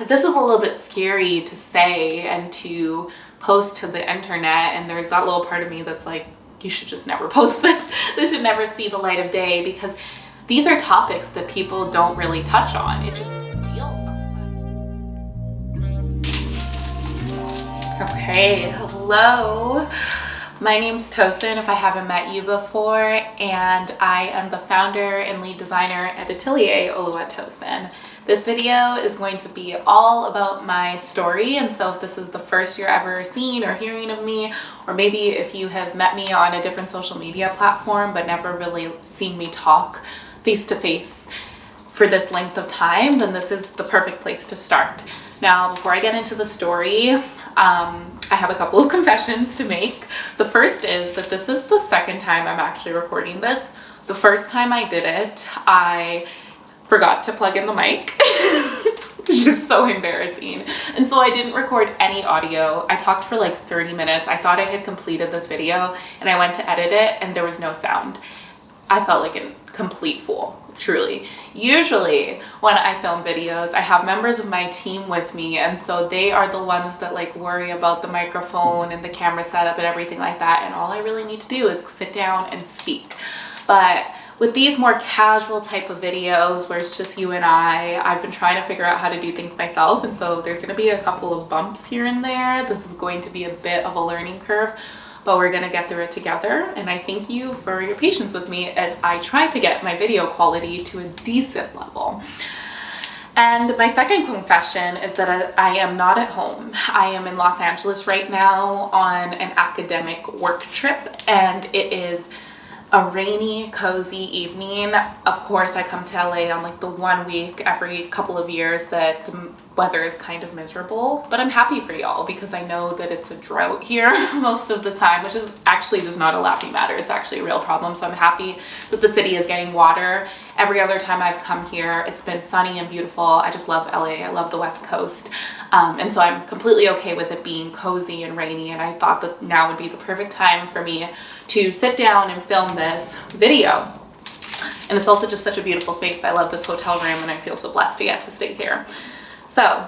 this is a little bit scary to say and to post to the internet, and there's that little part of me that's like, you should just never post this. This should never see the light of day, because these are topics that people don't really touch on. It just feels sometimes. Okay, hello. My name's Tosin, if I haven't met you before, and I am the founder and lead designer at Atelier Tosin. This video is going to be all about my story, and so if this is the first you're ever seeing or hearing of me, or maybe if you have met me on a different social media platform but never really seen me talk face to face for this length of time, then this is the perfect place to start. Now, before I get into the story, I have a couple of confessions to make. The first is that this is the second time I'm actually recording this. The first time I did it, I forgot to plug in the mic, which is so embarrassing. And so I didn't record any audio. I talked for like 30 minutes. I thought I had completed this video, and I went to edit it and there was no sound. I felt like a complete fool, truly. Usually when I film videos, I have members of my team with me, and so they are the ones that like worry about the microphone and the camera setup and everything like that, and all I really need to do is sit down and speak. But with these more casual type of videos where it's just you and I've been trying to figure out how to do things myself, and so there's going to be a couple of bumps here and there. This is going to be a bit of a learning curve, but we're going to get through it together, and I thank you for your patience with me as I try to get my video quality to a decent level. And my second confession is that I am not at home. I am in Los Angeles right now on an academic work trip, and it is a rainy, cozy evening. Of course, I come to LA on like the 1 week every couple of years that the weather is kind of miserable, but I'm happy for y'all because I know that it's a drought here most of the time, which is actually just not a laughing matter. It's actually a real problem. So I'm happy that the city is getting water. Every other time I've come here, it's been sunny and beautiful. I just love LA. I love the West Coast. And so I'm completely okay with it being cozy and rainy. And I thought that now would be the perfect time for me to sit down and film this video. And it's also just such a beautiful space. I love this hotel room and I feel so blessed to get to stay here. So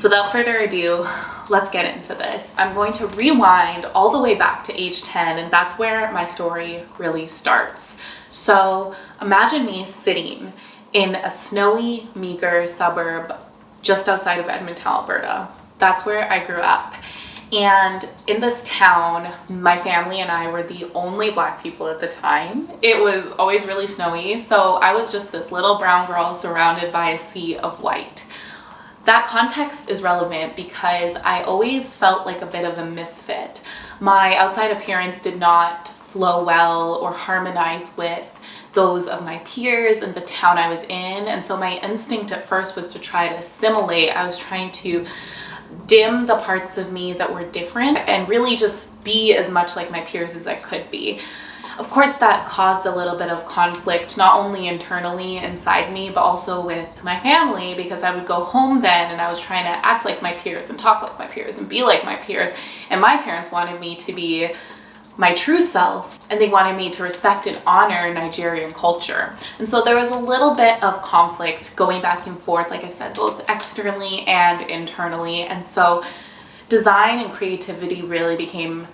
without further ado, let's get into this. I'm going to rewind all the way back to age 10, and that's where my story really starts. So imagine me sitting in a snowy, meager suburb just outside of Edmonton, Alberta. That's where I grew up. And in this town, my family and I were the only Black people at the time. It was always really snowy, so I was just this little brown girl surrounded by a sea of white. That context is relevant because I always felt like a bit of a misfit. My outside appearance did not flow well or harmonize with those of my peers in the town I was in, and so my instinct at first was to try to assimilate. I was trying to dim the parts of me that were different and really just be as much like my peers as I could be. Of course, that caused a little bit of conflict, not only internally inside me, but also with my family, because I would go home then and I was trying to act like my peers and talk like my peers and be like my peers. And my parents wanted me to be my true self, and they wanted me to respect and honor Nigerian culture. And so there was a little bit of conflict going back and forth, like I said, both externally and internally. And so design and creativity really became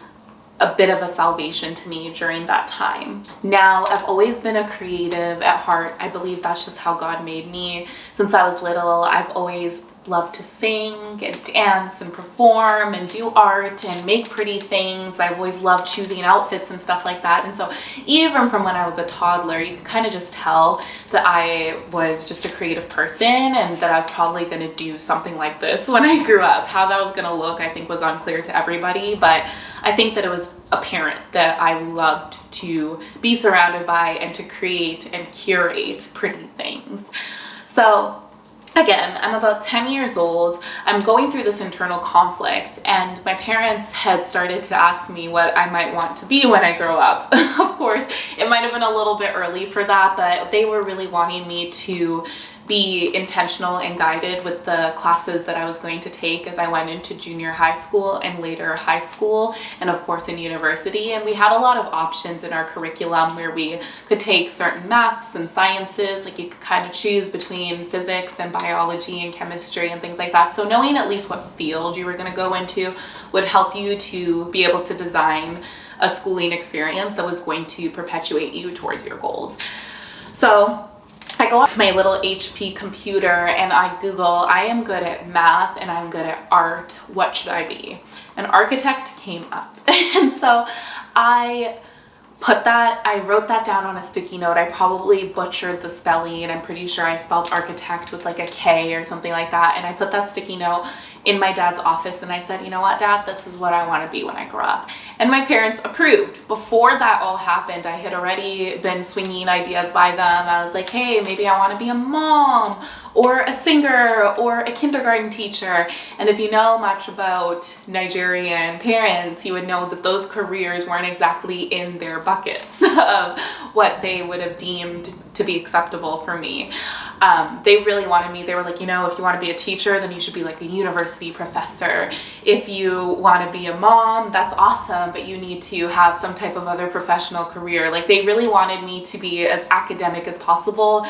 a bit of a salvation to me during that time. Now, I've always been a creative at heart. I believe that's just how God made me. Since I was little, I've always loved to sing and dance and perform and do art and make pretty things. I've always loved choosing outfits and stuff like that. And so even from when I was a toddler, you could kind of just tell that I was just a creative person and that I was probably going to do something like this when I grew up. How that was going to look, I think, was unclear to everybody, but I think that it was apparent that I loved to be surrounded by and to create and curate pretty things. So again, I'm about 10 years old. I'm going through this internal conflict, and my parents had started to ask me what I might want to be when I grow up. Of course, it might have been a little bit early for that, but they were really wanting me to be intentional and guided with the classes that I was going to take as I went into junior high school and later high school, and of course in university. And we had a lot of options in our curriculum where we could take certain maths and sciences, like you could kind of choose between physics and biology and chemistry and things like that. So knowing at least what field you were going to go into would help you to be able to design a schooling experience that was going to perpetuate you towards your goals. So I go on my little HP computer and I Google, I am good at math and I'm good at art, what should I be? And architect came up. And so I wrote that down on a sticky note. I probably butchered the spelling, and I'm pretty sure I spelled architect with like a K or something like that. And I put that sticky note in my dad's office and I said, you know what, Dad, this is what I want to be when I grow up. And my parents approved. Before that all happened, I had already been swinging ideas by them. I was like, hey, maybe I want to be a mom or a singer or a kindergarten teacher. And if you know much about Nigerian parents, you would know that those careers weren't exactly in their buckets of what they would have deemed to be acceptable for me. They really wanted me. They were like, you know, if you want to be a teacher, then you should be like a university professor. If you want to be a mom, that's awesome, but you need to have some type of other professional career. Like, they really wanted me to be as academic as possible,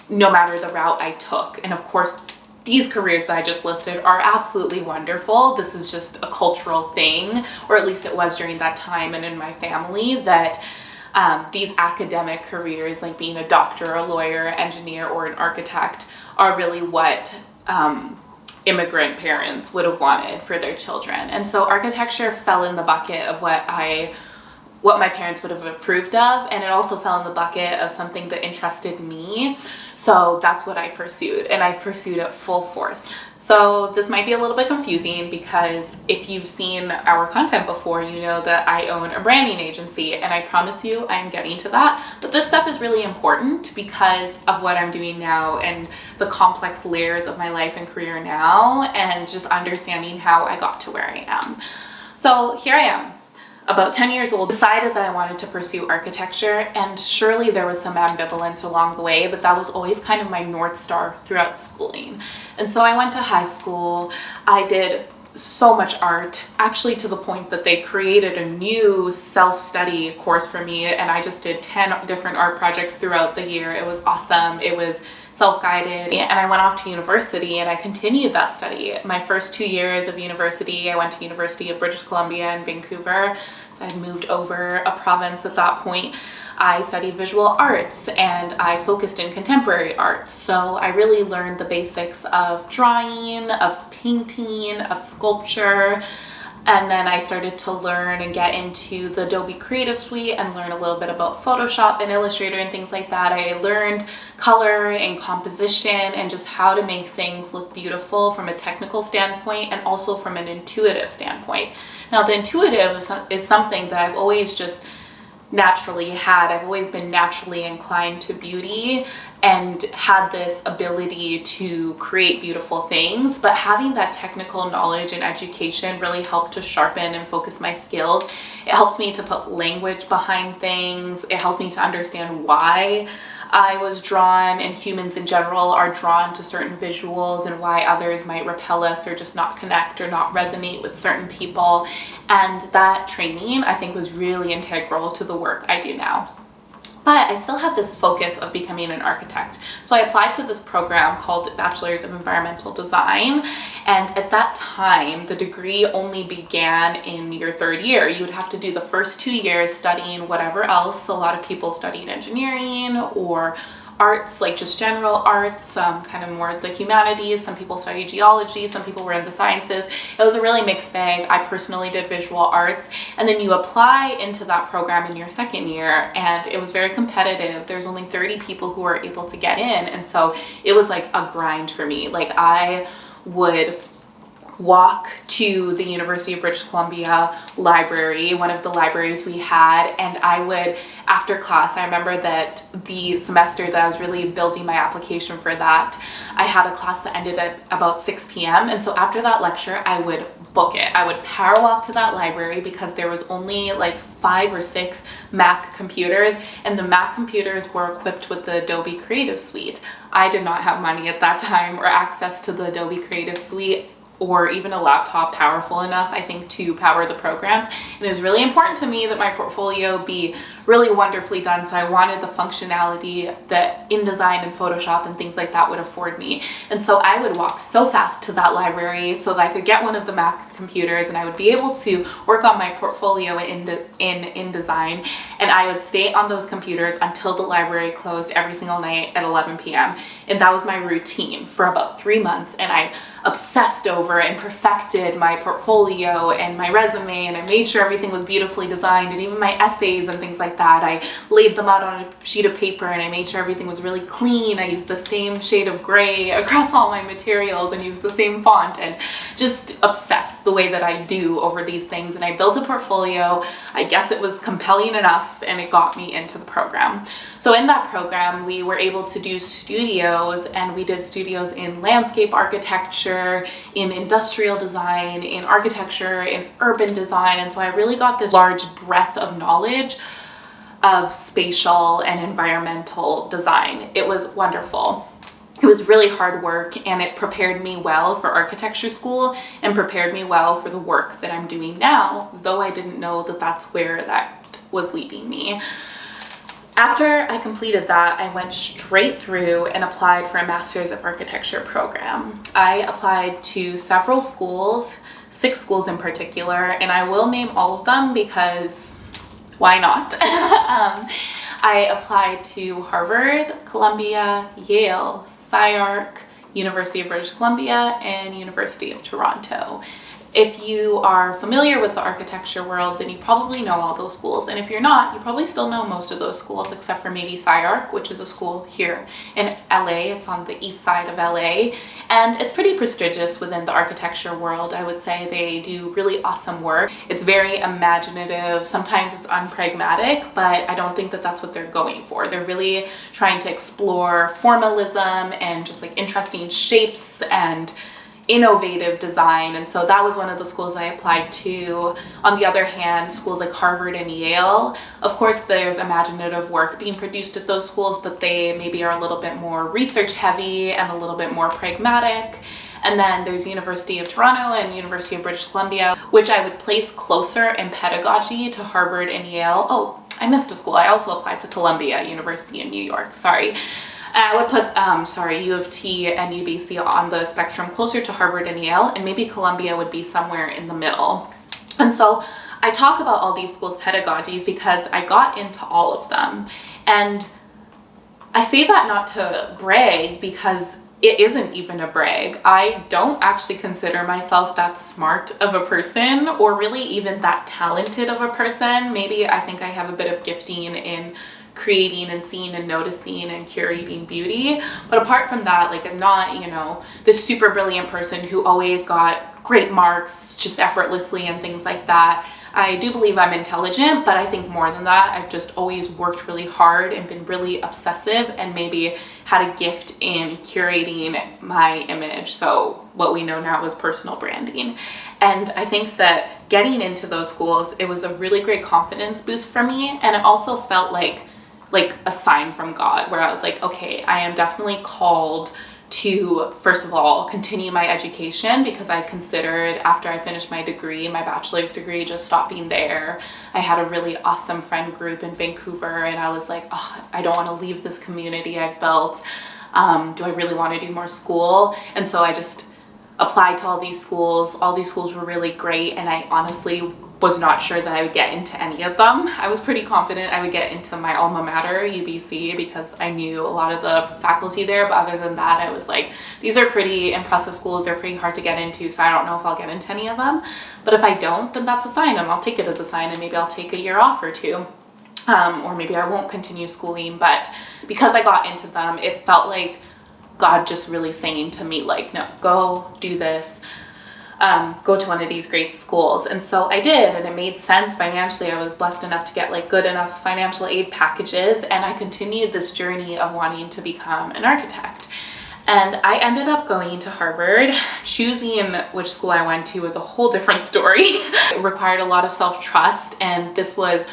no matter the route I took. And of course, these careers that I just listed are absolutely wonderful. This is just a cultural thing, or at least it was during that time and in my family, that these academic careers, like being a doctor, a lawyer, engineer, or an architect, are really what immigrant parents would have wanted for their children. And so architecture fell in the bucket of what my parents would have approved of, and it also fell in the bucket of something that interested me. So that's what I pursued, and I've pursued it full force. So this might be a little bit confusing, because if you've seen our content before, you know that I own a branding agency, and I promise you I'm getting to that. But this stuff is really important because of what I'm doing now and the complex layers of my life and career now, and just understanding how I got to where I am. So here I am, about 10 years old, decided that I wanted to pursue architecture, and surely there was some ambivalence along the way, but that was always kind of my North Star throughout schooling. And so I went to high school. I did so much art, actually to the point that they created a new self-study course for me, and I just did 10 different art projects throughout the year. It was awesome. It was self-guided, and I went off to university and I continued that study. My first 2 years of university, I went to University of British Columbia in Vancouver. So I had moved over a province at that point. I studied visual arts and I focused in contemporary art. So I really learned the basics of drawing, of painting, of sculpture. And then I started to learn and get into the Adobe Creative Suite and learn a little bit about Photoshop and Illustrator and things like that. I learned color and composition and just how to make things look beautiful from a technical standpoint and also from an intuitive standpoint. Now, the intuitive is something that I've always just naturally had. I've always been naturally inclined to beauty and had this ability to create beautiful things, but having that technical knowledge and education really helped to sharpen and focus my skills. It helped me to put language behind things. It helped me to understand why I was drawn, and humans in general are drawn to certain visuals, and why others might repel us or just not connect or not resonate with certain people. And that training, I think, was really integral to the work I do now. But I still had this focus of becoming an architect. So I applied to this program called Bachelor's of Environmental Design. And at that time, the degree only began in your third year. You would have to do the first 2 years studying whatever else. A lot of people studied engineering or arts, like just general arts, kind of more the humanities. Some people studied geology, some people were in the sciences. It was a really mixed bag. I personally did visual arts, and then you apply into that program in your second year, and it was very competitive. There's only 30 people who were able to get in, and so it was like a grind for me. Like, I would walk to the University of British Columbia library, one of the libraries we had, and I would, after class, I remember that the semester that I was really building my application for that, I had a class that ended at about 6 p.m. And so after that lecture, I would book it. I would power walk to that library because there was only like 5 or 6 Mac computers, and the Mac computers were equipped with the Adobe Creative Suite. I did not have money at that time or access to the Adobe Creative Suite or even a laptop powerful enough, I think, to power the programs. And it was really important to me that my portfolio be really wonderfully done, so I wanted the functionality that InDesign and Photoshop and things like that would afford me. And so I would walk so fast to that library so that I could get one of the Mac computers and I would be able to work on my portfolio in InDesign, and I would stay on those computers until the library closed every single night at 11 p.m. And that was my routine for about 3 months, and I obsessed over and perfected my portfolio and my resume, and I made sure everything was beautifully designed, and even my essays and things like that, I laid them out on a sheet of paper and I made sure everything was really clean. I used the same shade of gray across all my materials and used the same font, and just obsessed the way that I do over these things. And I built a portfolio. I guess it was compelling enough, and it got me into the program. So in that program, we were able to do studios, and we did studios in landscape architecture, in industrial design, in architecture, in urban design. And so I really got this large breadth of knowledge of spatial and environmental design. It was wonderful. It was really hard work, and it prepared me well for architecture school and prepared me well for the work that I'm doing now, though I didn't know that that's where that was leading me. After I completed that, I went straight through and applied for a Master's of Architecture program. I applied to several schools, 6 schools in particular, and I will name all of them because why not? I applied to Harvard, Columbia, Yale, SCI-Arc, University of British Columbia, and University of Toronto. If you are familiar with the architecture world, then you probably know all those schools. And if you're not, you probably still know most of those schools, except for maybe SCI-Arc, which is a school here in LA. It's on the east side of LA. And it's pretty prestigious within the architecture world. I would say they do really awesome work. It's very imaginative. Sometimes it's unpragmatic, but I don't think that that's what they're going for. They're really trying to explore formalism and just like interesting shapes and innovative design. And so that was one of the schools I applied to. On the other hand, schools like Harvard and Yale, of course there's imaginative work being produced at those schools, but they maybe are a little bit more research heavy and a little bit more pragmatic. And then there's University of Toronto and University of British Columbia, which I would place closer in pedagogy to Harvard and Yale. Oh, I missed a school. I also applied to Columbia University in New York, sorry. I would put, U of T and UBC on the spectrum closer to Harvard and Yale, and maybe Columbia would be somewhere in the middle. And so I talk about all these schools' pedagogies because I got into all of them. And I say that not to brag, because it isn't even a brag. I don't actually consider myself that smart of a person, or really even that talented of a person. Maybe I think I have a bit of gifting in creating and seeing and noticing and curating beauty. But apart from that, like, I'm not, this super brilliant person who always got great marks just effortlessly and things like that. I do believe I'm intelligent, but I think more than that, I've just always worked really hard and been really obsessive, and maybe had a gift in curating my image. So what we know now is personal branding. And I think that getting into those schools, it was a really great confidence boost for me. And it also felt like a sign from God, where I was like, okay, I am definitely called to, first of all, continue my education, because I considered, after I finished my degree, my bachelor's degree, just stopping there. I had a really awesome friend group in Vancouver, and I was like, oh, I don't want to leave this community I've built. Do I really want to do more school? And so I just applied to all these schools. All these schools were really great, and I honestly was not sure that I would get into any of them. I was pretty confident I would get into my alma mater, UBC, because I knew a lot of the faculty there, but other than that, I was like, these are pretty impressive schools, they're pretty hard to get into, so I don't know if I'll get into any of them. But if I don't, then that's a sign, and I'll take it as a sign, and maybe I'll take a year off or two. Or maybe I won't continue schooling. But because I got into them, it felt like God just really saying to me, like, no, go do this. go to one of these great schools. And so I did, and it made sense financially. I was blessed enough to get like good enough financial aid packages, and I continued this journey of wanting to become an architect. And I ended up going to Harvard. Choosing which school I went to was a whole different story. It required a lot of self-trust, and this was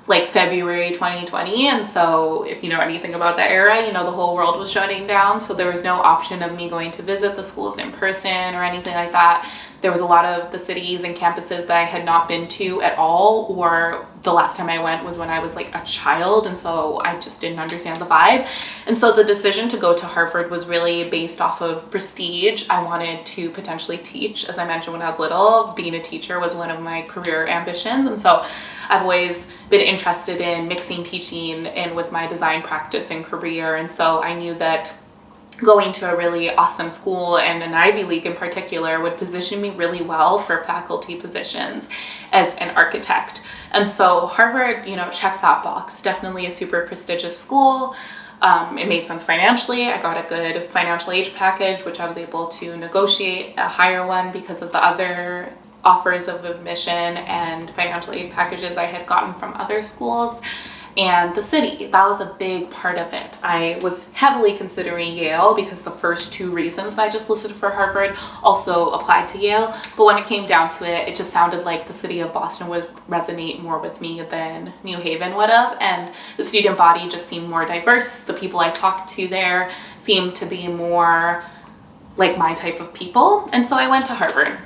like February 2020, and so if you know anything about that era, you know the whole world was shutting down, so there was no option of me going to visit the schools in person or anything like that. There was a lot of the cities and campuses that I had not been to at all, or the last time I went was when I was like a child, and so I just didn't understand the vibe. And so the decision to go to Harvard was really based off of prestige. I wanted to potentially teach. As I mentioned when I was little, being a teacher was one of my career ambitions, and so I've always been interested in mixing teaching in with my design practice and career. And so I knew that going to a really awesome school, and an Ivy League in particular, would position me really well for faculty positions as an architect. And so Harvard, you know, checked that box. Definitely a super prestigious school. It made sense financially. I got a good financial aid package, which I was able to negotiate a higher one because of the other offers of admission and financial aid packages I had gotten from other schools. And the city, that was a big part of it. I was heavily considering Yale because the first two reasons that I just listed for Harvard also applied to Yale. But when it came down to it, it just sounded like the city of Boston would resonate more with me than New Haven would have. And the student body just seemed more diverse. The people I talked to there seemed to be more like my type of people. And so I went to Harvard.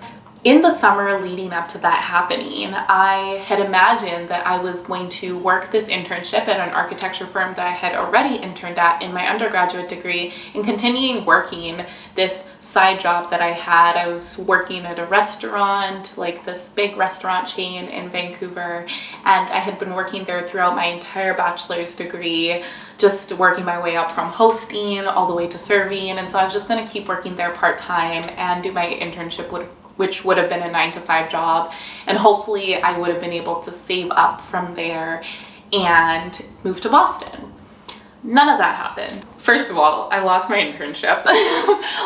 In the summer leading up to that happening, I had imagined that I was going to work this internship at an architecture firm that I had already interned at in my undergraduate degree, and continuing working this side job that I had. I was working at a restaurant, like this big restaurant chain in Vancouver, and I had been working there throughout my entire bachelor's degree, just working my way up from hosting all the way to serving. And so I was just going to keep working there part-time and do my internship, which would have been a 9-to-5 job, and hopefully I would have been able to save up from there and move to Boston. None of that happened. First of all, I lost my internship.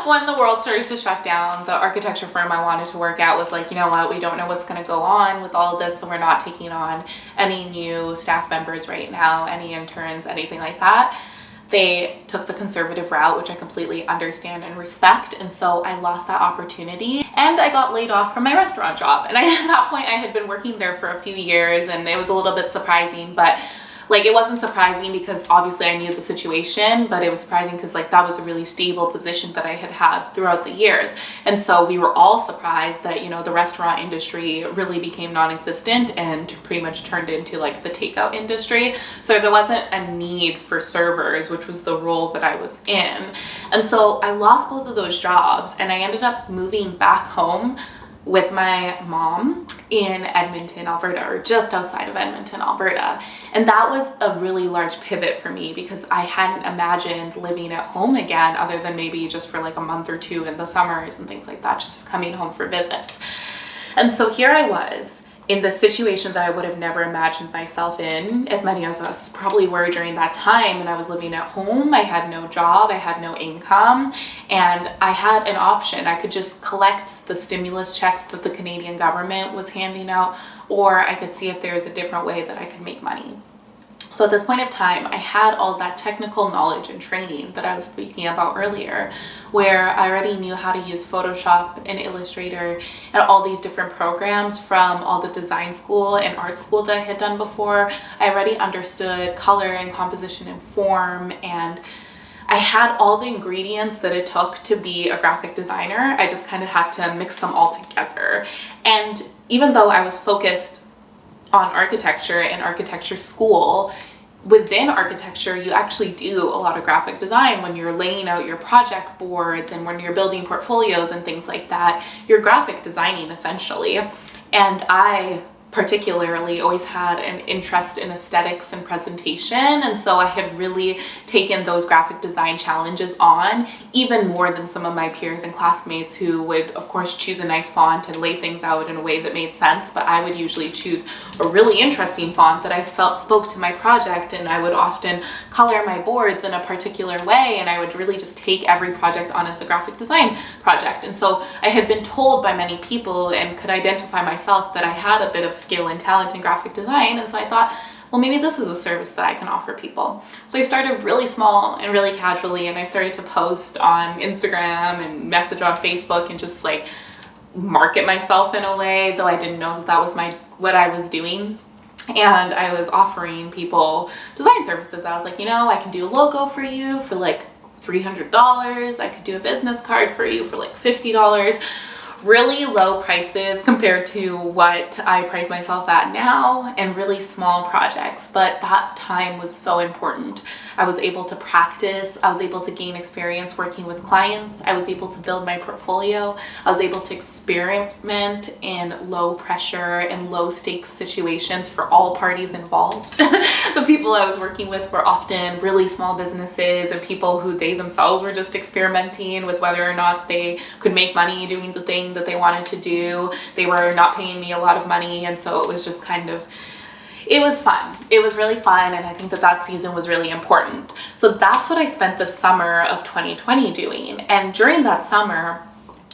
When the world started to shut down, the architecture firm I wanted to work at was like, you know what, we don't know what's going to go on with all of this, so we're not taking on any new staff members right now, any interns, anything like that. They took the conservative route, which I completely understand and respect, and so I lost that opportunity, and I got laid off from my restaurant job. And at that point I had been working there for a few years, and it was a little bit surprising, but like it wasn't surprising because obviously I knew the situation, but it was surprising because like that was a really stable position that I had had throughout the years. And so we were all surprised that, you know, the restaurant industry really became non-existent and pretty much turned into like the takeout industry. So there wasn't a need for servers, which was the role that I was in. And so I lost both of those jobs, and I ended up moving back home with my mom in Edmonton, Alberta, or just outside of Edmonton, Alberta. And that was a really large pivot for me because I hadn't imagined living at home again, other than maybe just for like a month or two in the summers and things like that, just coming home for visits. And so here I was in the situation that I would have never imagined myself in, as many of us probably were during that time. And I was living at home, I had no job, I had no income, and I had an option. I could just collect the stimulus checks that the Canadian government was handing out, or I could see if there was a different way that I could make money. So at this point of time, I had all that technical knowledge and training that I was speaking about earlier, where I already knew how to use Photoshop and Illustrator and all these different programs from all the design school and art school that I had done before. I already understood color and composition and form, and I had all the ingredients that it took to be a graphic designer. I just kind of had to mix them all together. And even though I was focused on architecture and architecture school, within architecture you actually do a lot of graphic design. When you're laying out your project boards and when you're building portfolios and things like that, you're graphic designing essentially. And I particularly always had an interest in aesthetics and presentation, and so I had really taken those graphic design challenges on even more than some of my peers and classmates who would of course choose a nice font and lay things out in a way that made sense, but I would usually choose a really interesting font that I felt spoke to my project, and I would often color my boards in a particular way, and I would really just take every project on as a graphic design project. And so I had been told by many people and could identify myself that I had a bit of skill and talent in graphic design, and so I thought, well, maybe this is a service that I can offer people. So I started really small and really casually, and I started to post on Instagram and message on Facebook and just like market myself in a way, though I didn't know that that was what I was doing. And I was offering people design services. I was like, I can do a logo for you for like $300. I could do a business card for you for like $50. Really low prices compared to what I price myself at now, and really small projects, but that time was so important. I was able to practice, I was able to gain experience working with clients, I was able to build my portfolio, I was able to experiment in low pressure and low stakes situations for all parties involved. The people I was working with were often really small businesses and people who they themselves were just experimenting with whether or not they could make money doing the thing that they wanted to do. They were not paying me a lot of money, and so it was just it was fun. It was really fun, and I think that season was really important. So that's what I spent the summer of 2020 doing, and during that summer,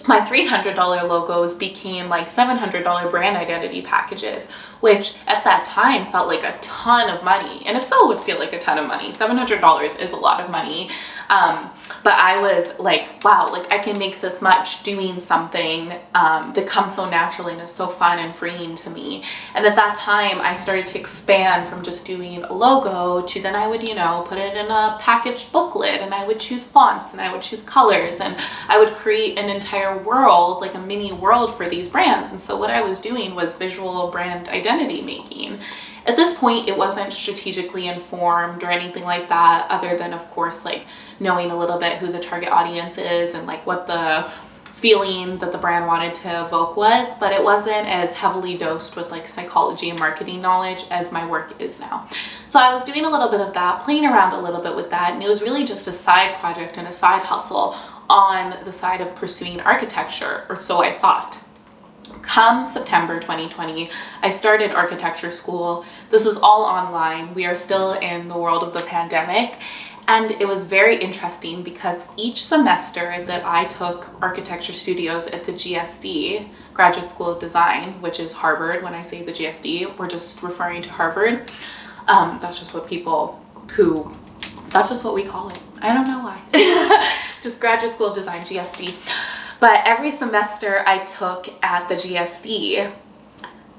my $300 logos became like $700 brand identity packages, which at that time felt like a ton of money, and it still would feel like a ton of money. $700 is a lot of money, but I was like, wow, like I can make this much doing something that comes so naturally and is so fun and freeing to me. And at that time, I started to expand from just doing a logo to then I would, put it in a packaged booklet, and I would choose fonts, and I would choose colors, and I would create an entire world, like a mini world for these brands. And so what I was doing was visual brand identity making. At this point, it wasn't strategically informed or anything like that, other than of course like knowing a little bit who the target audience is and like what the feeling that the brand wanted to evoke was, but it wasn't as heavily dosed with like psychology and marketing knowledge as my work is now. So I was doing a little bit of that, playing around a little bit with that, and it was really just a side project and a side hustle on the side of pursuing architecture, or so I thought. Come September 2020, I started architecture school. This is all online. We are still in the world of the pandemic. And it was very interesting because each semester that I took architecture studios at the GSD, Graduate School of Design, which is Harvard. When I say the GSD, we're just referring to Harvard. That's just what that's just what we call it. I don't know why. Just Graduate School of Design, GSD. But every semester I took at the GSD,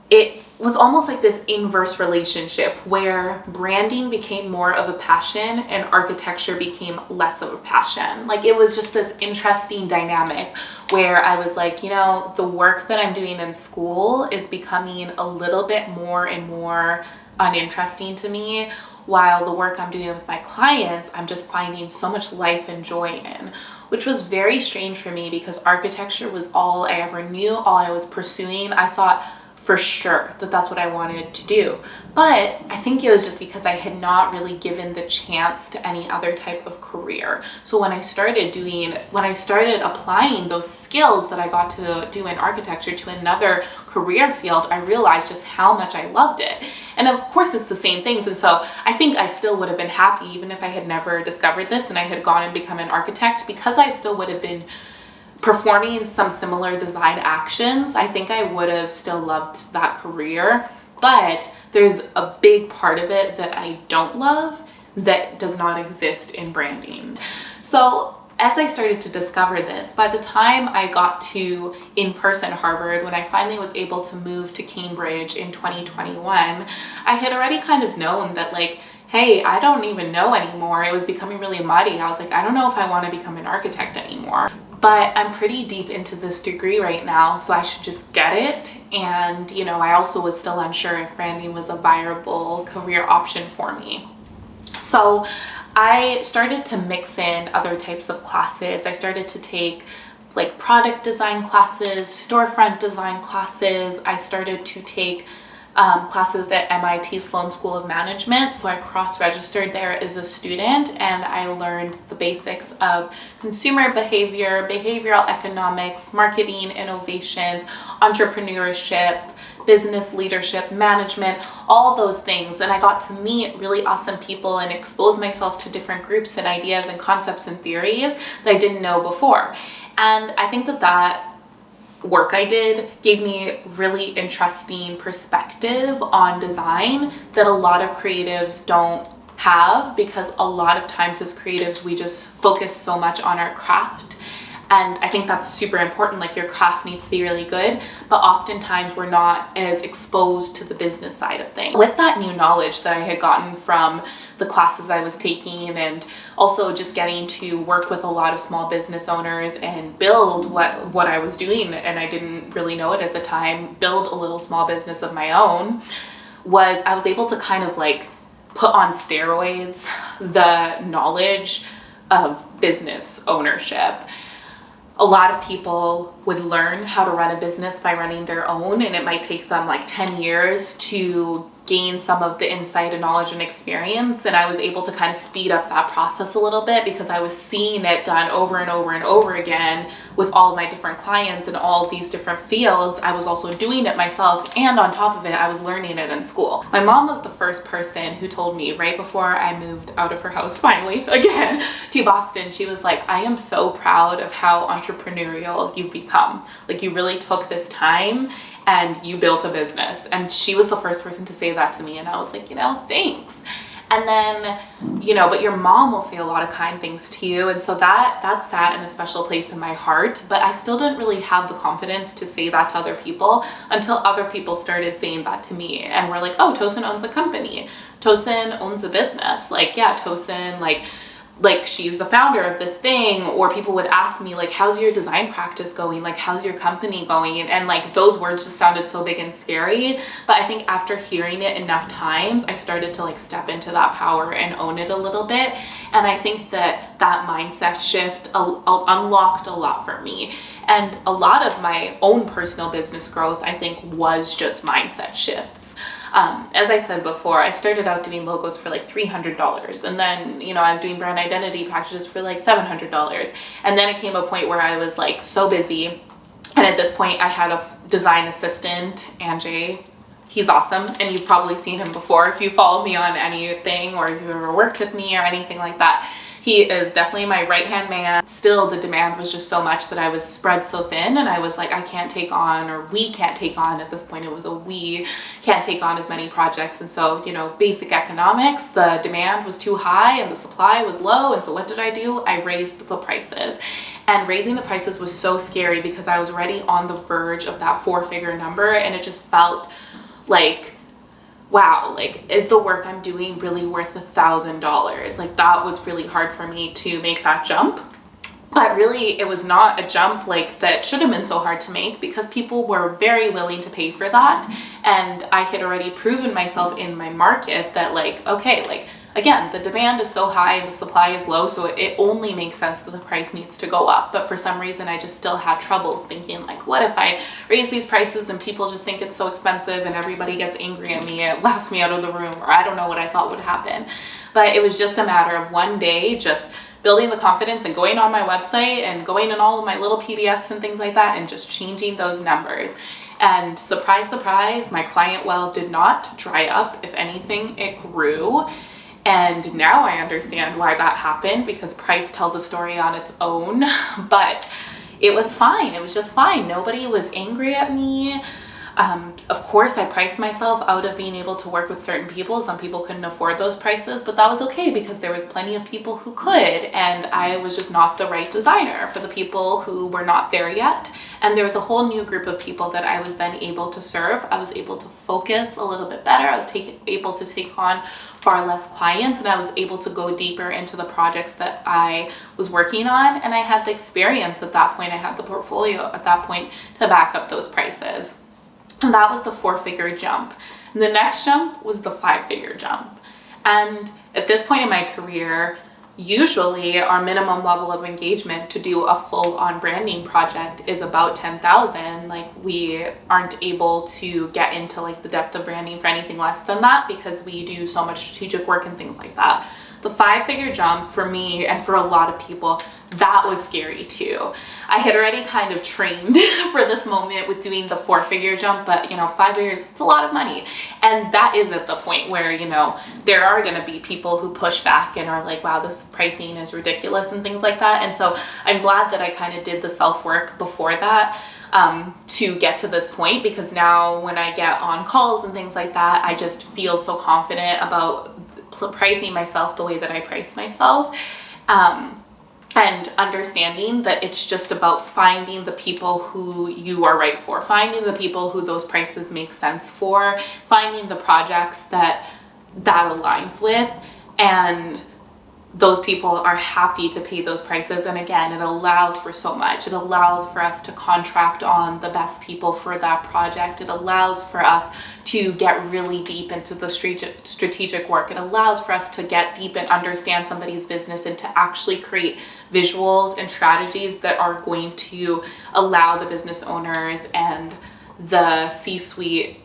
it was almost like this inverse relationship where branding became more of a passion and architecture became less of a passion. Like it was just this interesting dynamic where I was like, the work that I'm doing in school is becoming a little bit more and more uninteresting to me, while the work I'm doing with my clients, I'm just finding so much life and joy in, which was very strange for me because architecture was all I ever knew, all I was pursuing. I thought for sure that that's what I wanted to do. But I think it was just because I had not really given the chance to any other type of career. So when I started applying those skills that I got to do in architecture to another career field, I realized just how much I loved it. And of course it's the same things. And so I think I still would have been happy even if I had never discovered this and I had gone and become an architect, because I still would have been performing some similar design actions. I think I would have still loved that career, but there's a big part of it that I don't love that does not exist in branding. So as I started to discover this, by the time I got to in-person Harvard, when I finally was able to move to Cambridge in 2021, I had already kind of known that like, hey, I don't even know anymore. It was becoming really muddy. I was like, I don't know if I want to become an architect anymore. But I'm pretty deep into this degree right now, so I should just get it. And, I also was still unsure if branding was a viable career option for me. So I started to mix in other types of classes. I started to take like product design classes, storefront design classes. I started to take classes at MIT Sloan School of Management. So I cross-registered there as a student, and I learned the basics of consumer behavior, behavioral economics, marketing, innovations, entrepreneurship, business leadership, management, all those things. And I got to meet really awesome people and expose myself to different groups and ideas and concepts and theories that I didn't know before. And I think that work I did gave me really interesting perspective on design that a lot of creatives don't have, because a lot of times as creatives we just focus so much on our craft. And I think that's super important. Like, your craft needs to be really good, but oftentimes we're not as exposed to the business side of things. With that new knowledge that I had gotten from the classes I was taking, and also just getting to work with a lot of small business owners and build what I was doing, and I didn't really know it at the time, build a little small business of my own, I was able to kind of like put on steroids the knowledge of business ownership. A lot of people would learn how to run a business by running their own, and it might take them like 10 years to gain some of the insight and knowledge and experience. And I was able to kind of speed up that process a little bit because I was seeing it done over and over and over again with all of my different clients in all of these different fields. I was also doing it myself, and on top of it, I was learning it in school. My mom was the first person who told me right before I moved out of her house, finally, again, to Boston. She was like, I am so proud of how entrepreneurial you've become. Like, you really took this time and you built a business. And she was the first person to say that to me. And I was like, thanks. And then, but your mom will say a lot of kind things to you. And so that sat in a special place in my heart, but I still didn't really have the confidence to say that to other people until other people started saying that to me. And we're like, oh, Tosin owns a company. Tosin owns a business. Like, yeah, Tosin, like she's the founder of this thing. Or people would ask me, like, how's your design practice going? Like, how's your company going? And like, those words just sounded so big and scary. But I think after hearing it enough times, I started to like step into that power and own it a little bit. And I think that mindset shift unlocked a lot for me. And a lot of my own personal business growth, I think, was just mindset shifts. As I said before, I started out doing logos for like $300, and then, I was doing brand identity packages for like $700. And then it came a point where I was like so busy. And at this point I had a design assistant, Anjay. He's awesome. And you've probably seen him before if you follow me on anything, or if you've ever worked with me or anything like that. He is definitely my right-hand man. Still, the demand was just so much that I was spread so thin, and I was like, I can't take on, or we can't take on, at this point it was a we, can't take on as many projects. And so, basic economics, the demand was too high and the supply was low. And so what did I do? I raised the prices. And raising the prices was so scary because I was already on the verge of that 4-figure number, and it just felt like, wow, like, is the work I'm doing really worth $1,000? Like, that was really hard for me to make that jump. But really, it was not a jump like that should have been so hard to make, because people were very willing to pay for that. And I had already proven myself in my market that, like, okay, like, again, the demand is so high and the supply is low, so it only makes sense that the price needs to go up. But for some reason, I just still had troubles thinking, like, what if I raise these prices and people just think it's so expensive and everybody gets angry at me, it laughs me out of the room, or I don't know what I thought would happen. But it was just a matter of one day just building the confidence and going on my website and going in all of my little PDFs and things like that and just changing those numbers. And surprise, surprise, my client well did not dry up. If anything, it grew. And now I understand why that happened, because price tells a story on its own. But it was fine. It was just fine. Nobody was angry at me. Of course, I priced myself out of being able to work with certain people. Some people couldn't afford those prices, but that was okay because there was plenty of people who could. And I was just not the right designer for the people who were not there yet. And there was a whole new group of people that I was then able to serve. I was able to focus a little bit better. I was able to take on far less clients, and I was able to go deeper into the projects that I was working on. And I had the experience at that point. I had the portfolio at that point to back up those prices. And that was the 4-figure jump. And the next jump was the 5-figure jump. And at this point in my career, usually our minimum level of engagement to do a full-on branding project is about 10,000. Like, we aren't able to get into like the depth of branding for anything less than that because we do so much strategic work and things like that. The 5-figure jump for me and for a lot of people, that was scary too. I had already kind of trained for this moment with doing the 4-figure jump, but 5 figures, it's a lot of money. And that is at the point where, there are going to be people who push back and are like, wow, this pricing is ridiculous and things like that. And so I'm glad that I kind of did the self-work before that to get to this point, because now when I get on calls and things like that, I just feel so confident about pricing myself the way that I price myself. And understanding that it's just about finding the people who you are right for, finding the people who those prices make sense for, finding the projects that aligns with, and those people are happy to pay those prices. And again, it allows for so much. It allows for us to contract on the best people for that project. It allows for us to get really deep into the strategic work. It allows for us to get deep and understand somebody's business and to actually create visuals and strategies that are going to allow the business owners and the C-suite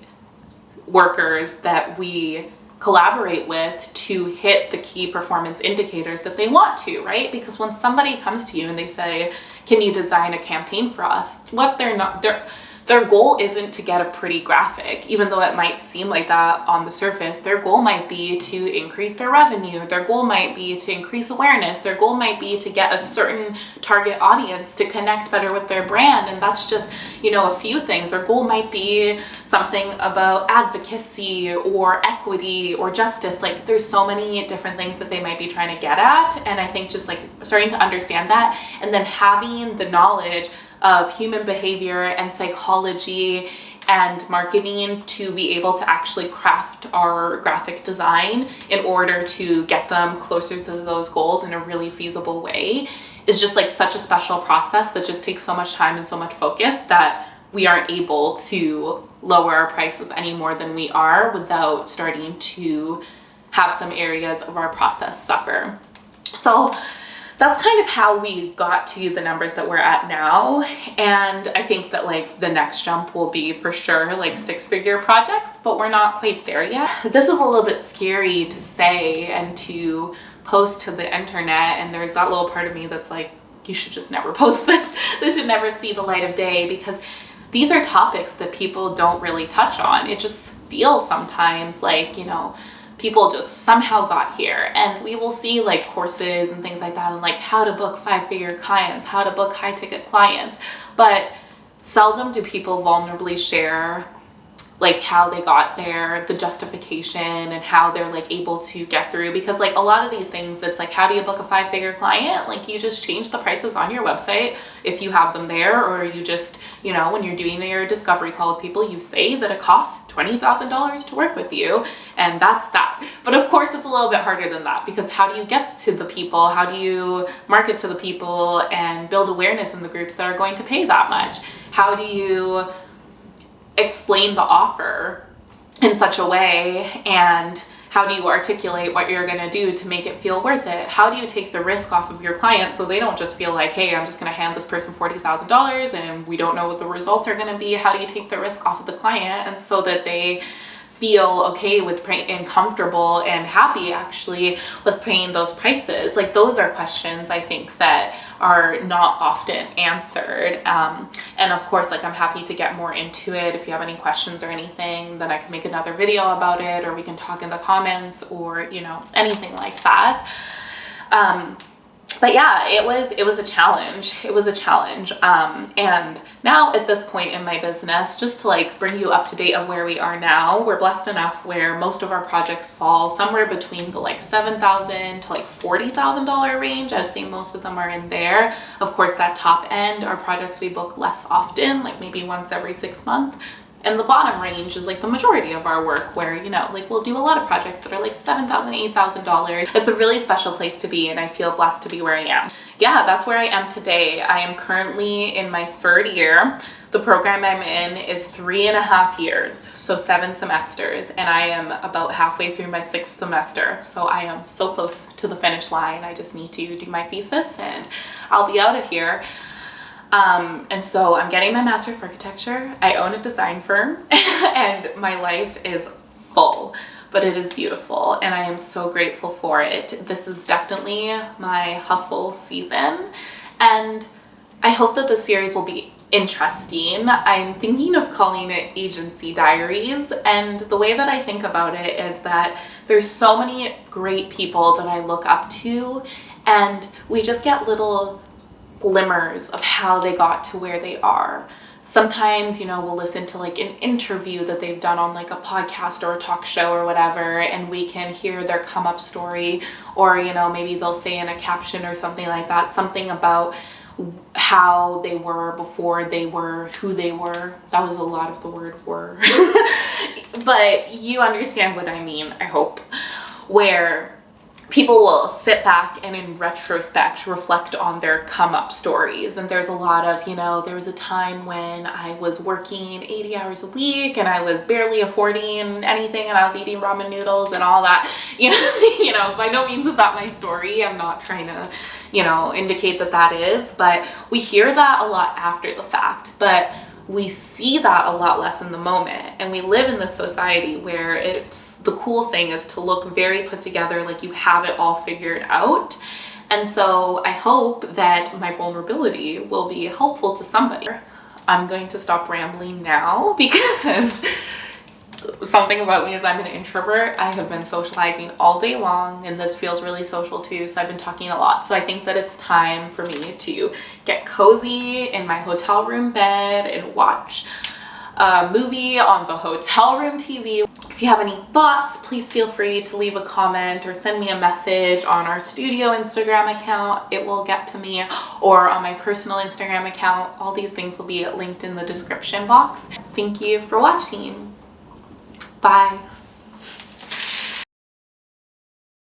workers that we collaborate with to hit the key performance indicators that they want to, right? Because when somebody comes to you and they say, can you design a campaign for us? What their goal isn't to get a pretty graphic, even though it might seem like that on the surface. Their goal might be to increase their revenue. Their goal might be to increase awareness. Their goal might be to get a certain target audience to connect better with their brand. And that's just, a few things. Their goal might be something about advocacy or equity or justice. Like, there's so many different things that they might be trying to get at. And I think just like starting to understand that, and then having the knowledge of human behavior and psychology and marketing to be able to actually craft our graphic design in order to get them closer to those goals in a really feasible way is just like such a special process that just takes so much time and so much focus that we aren't able to lower our prices any more than we are without starting to have some areas of our process suffer. So that's kind of how we got to the numbers that we're at now. And I think that like the next jump will be for sure like 6-figure projects, but we're not quite there yet. This is a little bit scary to say and to post to the internet. And there's that little part of me that's like, you should just never post this. This should never see the light of day, because these are topics that people don't really touch on. It just feels sometimes like, people just somehow got here, and we will see like courses and things like that and like how to book 5-figure clients, how to book high ticket clients, but seldom do people vulnerably share like how they got there, the justification, and how they're like able to get through. Because like a lot of these things, it's like, how do you book a 5-figure client? Like, you just change the prices on your website if you have them there, or you just, when you're doing your discovery call with people, you say that it costs $20,000 to work with you, and that's that. But of course, it's a little bit harder than that, because how do you get to the people? How do you market to the people and build awareness in the groups that are going to pay that much? How do you explain the offer in such a way, and how do you articulate what you're going to do to make it feel worth it? How do you take the risk off of your client so they don't just feel like, hey, I'm just going to hand this person $40,000 and we don't know what the results are going to be? How do you take the risk off of the client, and so that they feel okay with paying and comfortable and happy actually with paying those prices? Like, those are questions I think that are not often answered. And of course, like, I'm happy to get more into it. If you have any questions or anything, then I can make another video about it, or we can talk in the comments, or anything like that. But yeah, it was a challenge. It was a challenge. And now at this point in my business, just to like bring you up to date of where we are now, we're blessed enough where most of our projects fall somewhere between the like $7,000 to like $40,000 range. I'd say most of them are in there. Of course, that top end are projects we book less often, like maybe once every 6 months. And the bottom range is like the majority of our work, where, like, we'll do a lot of projects that are like $7,000, $8,000. It's a really special place to be, and I feel blessed to be where I am. Yeah, that's where I am today. I am currently in my 3rd year. The program I'm in is 3.5 years, so 7 semesters, and I am about halfway through my 6th semester, so I am so close to the finish line. I just need to do my thesis and I'll be out of here. And so I'm getting my master's of architecture. I own a design firm and my life is full, but it is beautiful and I am so grateful for it. This is definitely my hustle season, and I hope that this series will be interesting. I'm thinking of calling it Agency Diaries, and the way that I think about it is that there's so many great people that I look up to, and we just get little glimmers of how they got to where they are. Sometimes, you know, we'll listen to like an interview that they've done on like a podcast or a talk show or whatever, and we can hear their come up story, or, you know, maybe they'll say in a caption or something like that, something about how they were before they were who they were. That was a lot of the word were. But you understand what I mean, I hope. Where people will sit back and in retrospect reflect on their come up stories. And there's a lot of, you know, there was a time when I was working 80 hours a week and I was barely affording anything and I was eating ramen noodles and all that. You know, by no means is that my story. I'm not trying to, you know, indicate that that is, but we hear that a lot after the fact. But we see that a lot less in the moment, and we live in this society where it's the cool thing is to look very put together, like you have it all figured out. And so I hope that my vulnerability will be helpful to somebody. I'm going to stop rambling now because something about me is I'm an introvert. I have been socializing all day long, and this feels really social too, so I've been talking a lot. So I think that it's time for me to get cozy in my hotel room bed and watch a movie on the hotel room TV. If you have any thoughts, please feel free to leave a comment or send me a message on our studio Instagram account. It will get to me, or on my personal Instagram account. All these things will be linked in the description box. Thank you for watching. Bye.